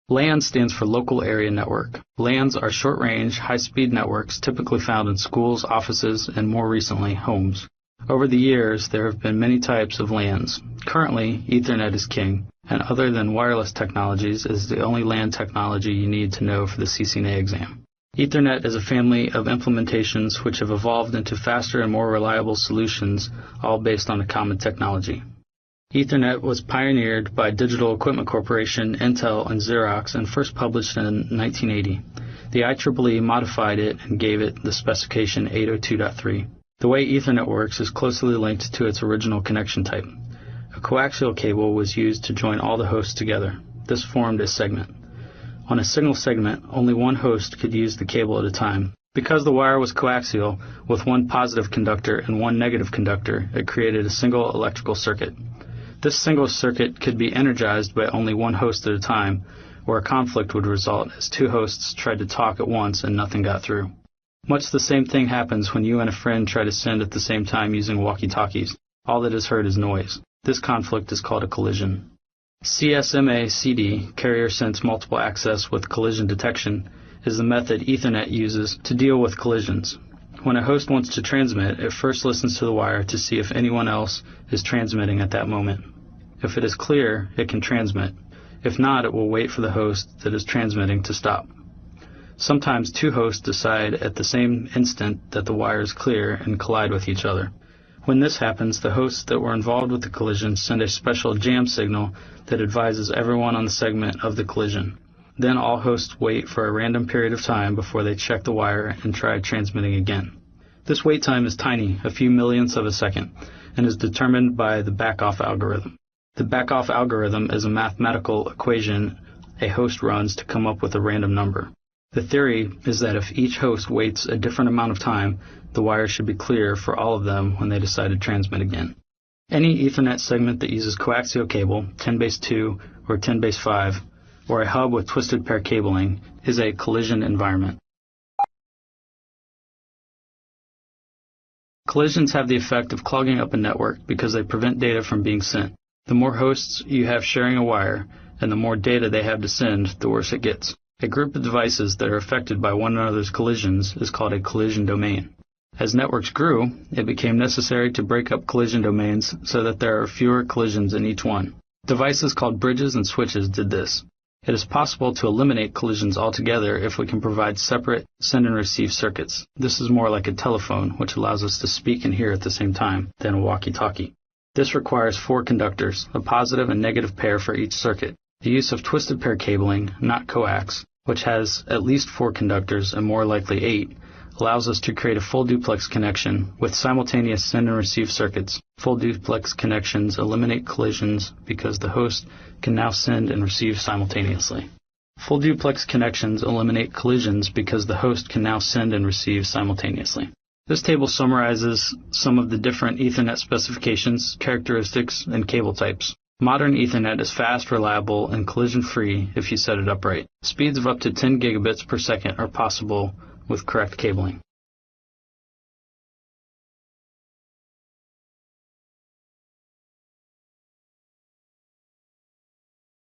LAN stands for Local Area Network. LANs are short-range, high-speed networks typically found in schools, offices, and more recently, homes. Over the years, there have been many types of LANs. Currently, Ethernet is king, and other than wireless technologies is the only LAN technology you need to know for the CCNA exam. Ethernet is a family of implementations which have evolved into faster and more reliable solutions, all based on a common technology. Ethernet was pioneered by Digital Equipment Corporation, Intel, and Xerox and first published in 1980. The IEEE modified it and gave it the specification 802.3. The way Ethernet works is closely linked to its original connection type. A coaxial cable was used to join all the hosts together. This formed a segment. On a single segment, only one host could use the cable at a time. Because the wire was coaxial, with one positive conductor and one negative conductor, it created a single electrical circuit. This single circuit could be energized by only one host at a time, or a conflict would result as two hosts tried to talk at once and nothing got through. Much the same thing happens when you and a friend try to send at the same time using walkie-talkies. All that is heard is noise. This conflict is called a collision. CSMA-CD, Carrier Sense Multiple Access with Collision Detection, is the method Ethernet uses to deal with collisions. When a host wants to transmit, it first listens to the wire to see if anyone else is transmitting at that moment. If it is clear, it can transmit. If not, it will wait for the host that is transmitting to stop. Sometimes two hosts decide at the same instant that the wire is clear and collide with each other. When this happens, the hosts that were involved with the collision send a special jam signal that advises everyone on the segment of the collision. Then all hosts wait for a random period of time before they check the wire and try transmitting again. This wait time is tiny, a few millionths of a second, and is determined by the back-off algorithm. The back-off algorithm is a mathematical equation a host runs to come up with a random number. The theory is that if each host waits a different amount of time, the wire should be clear for all of them when they decide to transmit again. Any Ethernet segment that uses coaxial cable, 10-base-2 or 10-base-5, or a hub with twisted pair cabling, is a collision environment. Collisions have the effect of clogging up a network because they prevent data from being sent. The more hosts you have sharing a wire, and the more data they have to send, the worse it gets. A group of devices that are affected by one another's collisions is called a collision domain. As networks grew, it became necessary to break up collision domains so that there are fewer collisions in each one. Devices called bridges and switches did this. It is possible to eliminate collisions altogether if we can provide separate send and receive circuits. This is more like a telephone, which allows us to speak and hear at the same time, than a walkie-talkie. This requires 4 conductors, a positive and negative pair for each circuit. The use of twisted pair cabling, not coax, which has at least 4 conductors and more likely 8, allows us to create a full duplex connection with simultaneous send and receive circuits. Full duplex connections eliminate collisions because the host can now send and receive simultaneously. Full duplex connections eliminate collisions because the host can now send and receive simultaneously. This table summarizes some of the different Ethernet specifications, characteristics, and cable types. Modern Ethernet is fast, reliable, and collision-free if you set it up right. Speeds of up to 10 gigabits per second are possible with correct cabling.